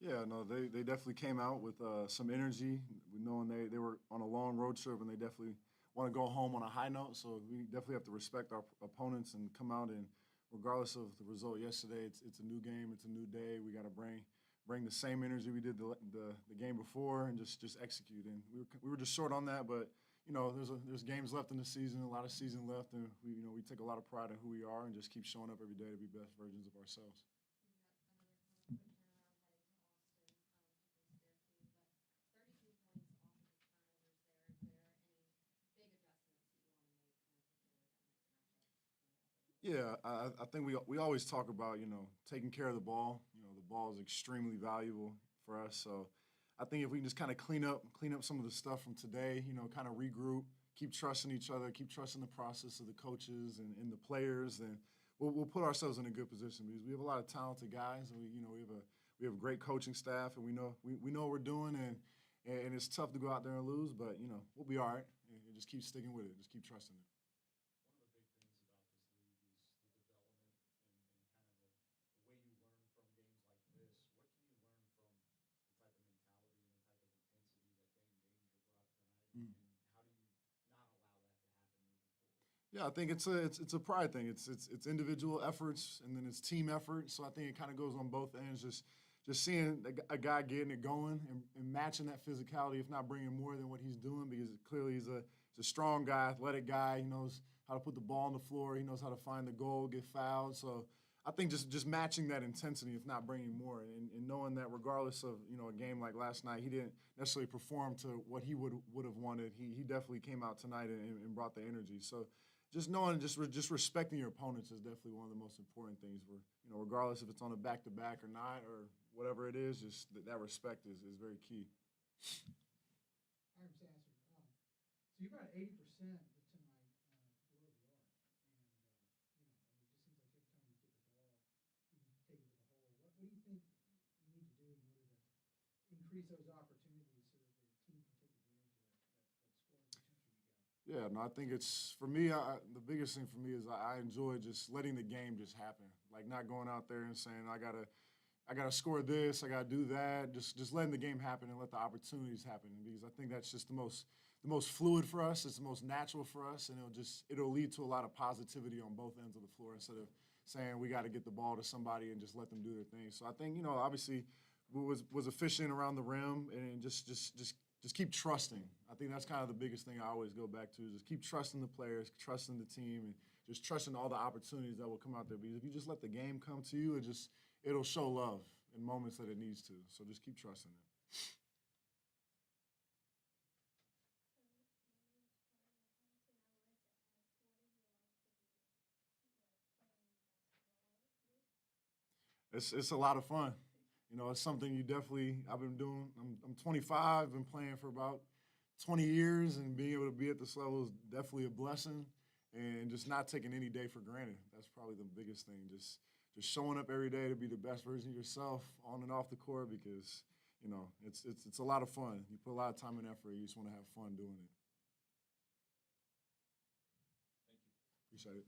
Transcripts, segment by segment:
Yeah, no, they definitely came out with some energy, knowing they were on a long road trip and they definitely want to go home on a high note. So we definitely have to respect our opponents and come out and, regardless of the result yesterday, it's a new game, it's a new day. We got to bring the same energy we did the game before and just execute. And we were just short on that, but there's games left in the season, a lot of season left, and we take a lot of pride in who we are and just keep showing up every day to be best versions of ourselves. We've got another kind of quick turnaround heading to Austin to face their team, but 32 points off of the turnovers there. Is there any big adjustments that you want to make kind of before that next matchup coming up? Yeah, I think we always talk about taking care of the ball. The ball is extremely valuable for us. So I think if we can just kind of clean up some of the stuff from today, kind of regroup, keep trusting each other, keep trusting the process of the coaches and the players, then we'll put ourselves in a good position because we have a lot of talented guys and we have a great coaching staff and we know what we're doing and it's tough to go out there and lose, but we'll be all right and just keep sticking with it, just keep trusting it. One of the big things about this league is the development and kind of the way you learn from games like this. What can you learn from the type of mentality and the type of intensity that Dane Danger brought tonight? And how do you not allow that to happen moving forward? Yeah, I think it's a pride thing. It's individual efforts and then it's team effort. So I think it kind of goes on both ends. Just seeing a guy getting it going and matching that physicality, if not bringing more than what he's doing, because clearly he's a strong guy, athletic guy. He knows how to put the ball on the floor. He knows how to find the goal, get fouled. So I think just matching that intensity, if not bringing more, and knowing that regardless of a game like last night, he didn't necessarily perform to what he would have wanted. He definitely came out tonight and brought the energy. So just knowing, just respecting your opponents is definitely one of the most important things. Where regardless if it's on a back-to-back or not, or whatever it is, just that respect is very key. I'm Sasser. So you're about 80% tonight below the arc, and it just seems like every time you get the ball, you can take it to the hole. What do you think you need to do in order to increase those opportunities so that the team can take advantage of that scoring potential you got? Yeah, no, I think it's for me. The biggest thing for me is I enjoy just letting the game just happen, like not going out there and saying I gotta score this, I gotta do that. Just letting the game happen and let the opportunities happen because I think that's just the most fluid for us. It's the most natural for us, and it'll lead to a lot of positivity on both ends of the floor instead of saying we got to get the ball to somebody and just let them do their thing. So I think obviously was efficient around the rim and just keep trusting. I think that's kind of the biggest thing I always go back to is just keep trusting the players, trusting the team, and just trusting all the opportunities that will come out there. Because if you just let the game come to you, it'll show love in moments that it needs to. So just keep trusting it. It's a lot of fun. It's something I've been doing. I'm 25, been playing for about 20 years, and being able to be at this level is definitely a blessing. And just not taking any day for granted. That's probably the biggest thing. Just showing up every day to be the best version of yourself on and off the court because it's a lot of fun. You put a lot of time and effort. You just want to have fun doing it. Thank you. Appreciate it.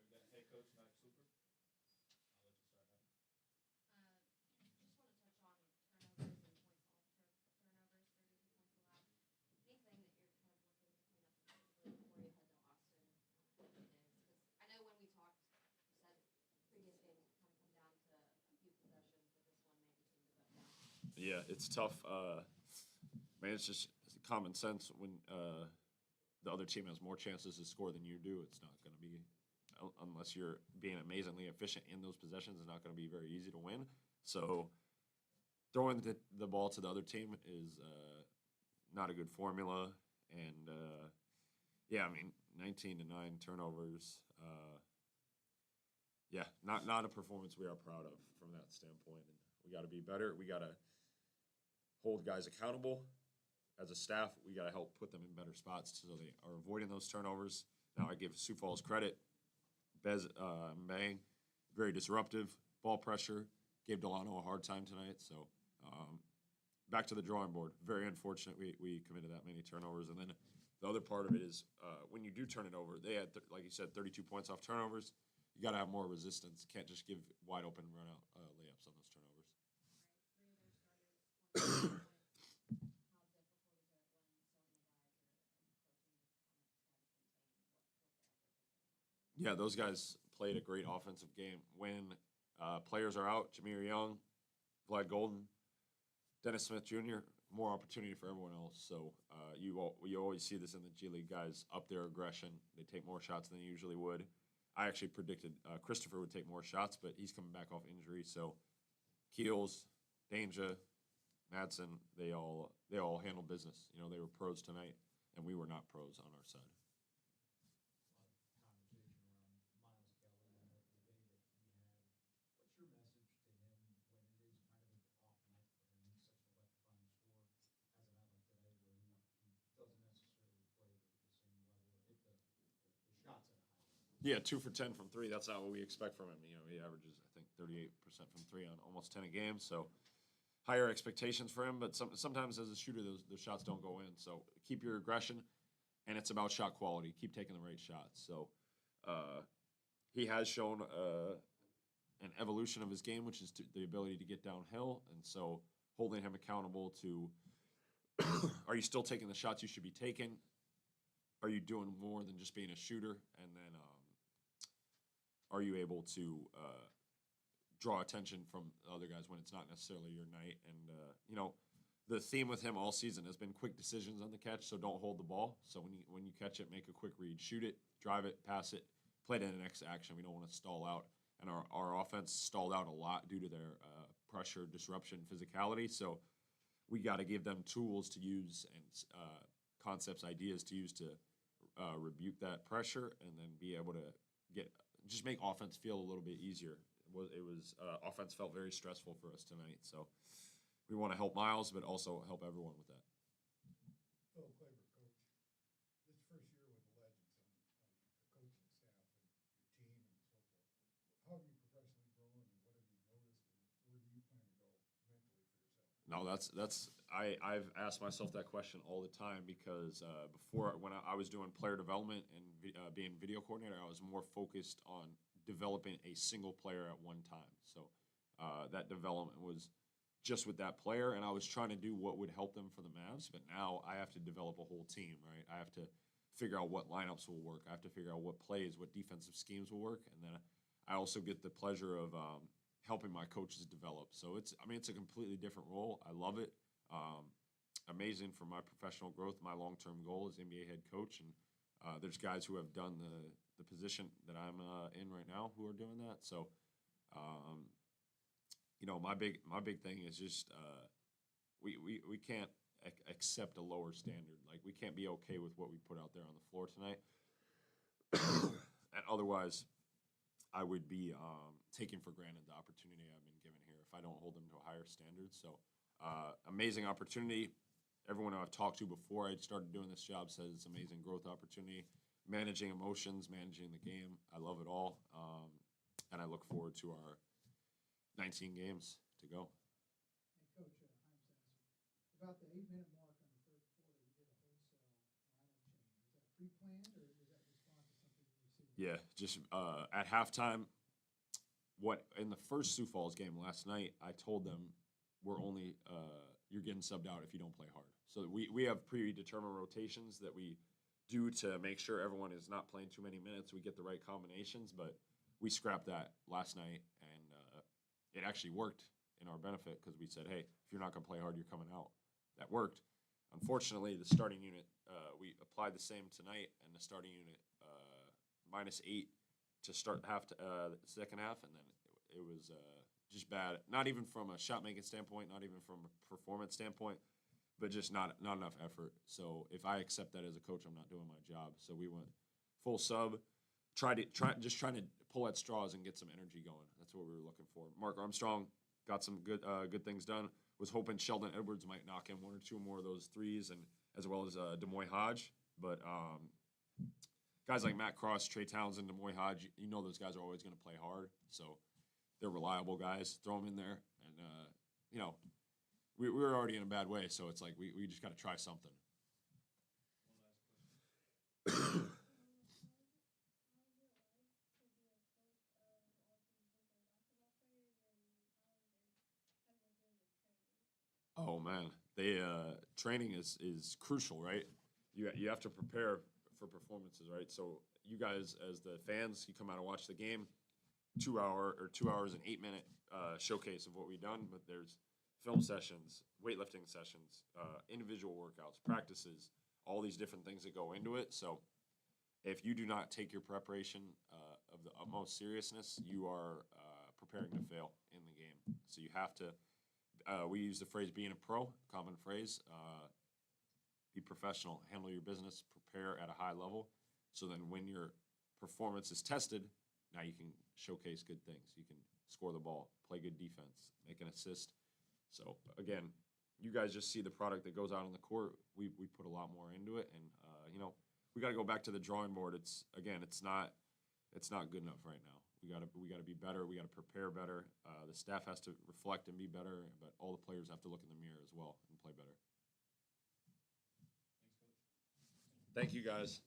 I've got head coach Max Super. I'll let you start having. Just want to touch on turnovers and points off turnovers, 32 points allowed. Anything that you're kind of looking to clean up before you head to Austin? Because I know when we talked, you said previous games kind of come down to a few possessions, but this one maybe seemed to go down. Yeah, it's tough. Man, it's just common sense when the other team has more chances to score than you do. It's not going to be, unless you're being amazingly efficient in those possessions, it's not going to be very easy to win. So throwing the ball to the other team is not a good formula. And, 19-9 turnovers. Not a performance we are proud of from that standpoint. And we got to be better. We got to hold guys accountable. as a staff, we got to help put them in better spots so they are avoiding those turnovers. Now, I give Sioux Falls credit. Bez Mbang, very disruptive, ball pressure, gave Delano a hard time tonight. So back to the drawing board. Very unfortunate we committed that many turnovers. And then the other part of it is when you do turn it over, they had, like you said, 32 points off turnovers. You got to have more resistance. Can't just give wide open run out layups on those turnovers. Right, three of their starters, 20 points. How difficult is it when so many guys are approaching to kind of try to contain what they're able to do? Yeah, those guys played a great offensive game. When players are out, Jameer Young, Vlad Golden, Dennis Smith Jr., more opportunity for everyone else. So you always see this in the G League. Guys up their aggression. They take more shots than they usually would. I actually predicted Christopher would take more shots, but he's coming back off injury. So Keels, Danger, Madsen, they all handled business. You know, they were pros tonight, and we were not pros on our side. Conversation around Miles Kellen and the day that he had. What's your message to him when it is kind of an off night for him? Such an electrifying score as a night like today, where he doesn't necessarily play the same level or hit the shot at a high level? Yeah, 2 for 10 from three. That's not what we expect from him. You know, he averages, I think, 38% from three on almost 10 a game. So higher expectations for him. But sometimes as a shooter, those shots don't go in. So keep your aggression, and it's about shot quality. Keep taking the right shots. So he has shown an evolution of his game, which is the ability to get downhill. And so holding him accountable to, are you still taking the shots you should be taking? Are you doing more than just being a shooter? And then are you able to draw attention from other guys when it's not necessarily your night? And, you know, the theme with him all season has been quick decisions on the catch, so don't hold the ball. So when you catch it, make a quick read. Shoot it, drive it, pass it, play it in the next action. We don't want to stall out. And our offense stalled out a lot due to their pressure, disruption, physicality. So we got to give them tools to use and concepts, ideas to use to rebuke that pressure and then be able to just make offense feel a little bit easier. It was offense felt very stressful for us tonight. So we want to help Miles, but also help everyone with that. Phil Claver, coach. This first year with the Legends and the coaching staff and your team and so forth. How have you professionally grown, and what have you noticed, and where do you plan to go mentally for yourself? No, I've asked myself that question all the time because before when I was doing player development and being video coordinator, I was more focused on developing a single player at one time. So that development was just with that player, and I was trying to do what would help them for the Mavs. But now I have to develop a whole team, right? I have to figure out what lineups will work. I have to figure out what plays, what defensive schemes will work, and then I also get the pleasure of helping my coaches develop. So it's a completely different role. I love it. Amazing for my professional growth. My long-term goal is NBA head coach, and there's guys who have done the position that I'm in right now who are doing that. So, you know, my big thing is just we can't accept a lower standard. Like, we can't be okay with what we put out there on the floor tonight. And otherwise, I would be taking for granted the opportunity I've been given here if I don't hold them to a higher standard. So, amazing opportunity. Everyone I've talked to before I started doing this job says it's amazing growth opportunity. Managing emotions, managing the game. I love it all. And I look forward to our 19 games to go. Hey, Coach, I'm Sasser. About the 8-minute mark on the third quarter, you did a wholesale lineup change. Was that pre-planned, or was that response to something you received? Yeah, just at halftime, in the first Sioux Falls game last night, I told them you're getting subbed out if you don't play hard. So we have predetermined rotations that we do to make sure everyone is not playing too many minutes. We get the right combinations, but we scrapped that last night, and it actually worked in our benefit because we said, hey, if you're not going to play hard, you're coming out. That worked. Unfortunately, the starting unit, we applied the same tonight, and the starting unit -8 to start the second half, and then it was just bad. Not even from a shot-making standpoint, not even from a performance standpoint, but just not enough effort. So if I accept that as a coach, I'm not doing my job. So we went full sub, trying to pull at straws and get some energy going. That's what we were looking for. Mark Armstrong got some good things done. was hoping Sheldon Edwards might knock in one or two more of those threes, and as well as Demoy Hodge. But guys like Matt Cross, Trey Townsend, Demoy Hodge, you know those guys are always going to play hard. So they're reliable guys. Throw them in there, and you know, we were already in a bad way, so it's like we just got to try something. Oh man, they training is crucial, right? You have to prepare for performances, right? So you guys, as the fans, you come out and watch the game, 2 hour or 2 hours and 8 minute showcase of what we've done. But there's film sessions, weightlifting sessions, individual workouts, practices, all these different things that go into it. So if you do not take your preparation of the utmost seriousness, you are preparing to fail in the game. So you have to. We use the phrase "being a pro," common phrase. Be professional, handle your business, prepare at a high level. So then, when your performance is tested, now you can showcase good things. You can score the ball, play good defense, make an assist. So again, you guys just see the product that goes out on the court. We put a lot more into it, and you know, we got to go back to the drawing board. It's not good enough right now. We gotta be better. We gotta prepare better. The staff has to reflect and be better, but all the players have to look in the mirror as well and play better. Thanks, Coach. Thank you, guys.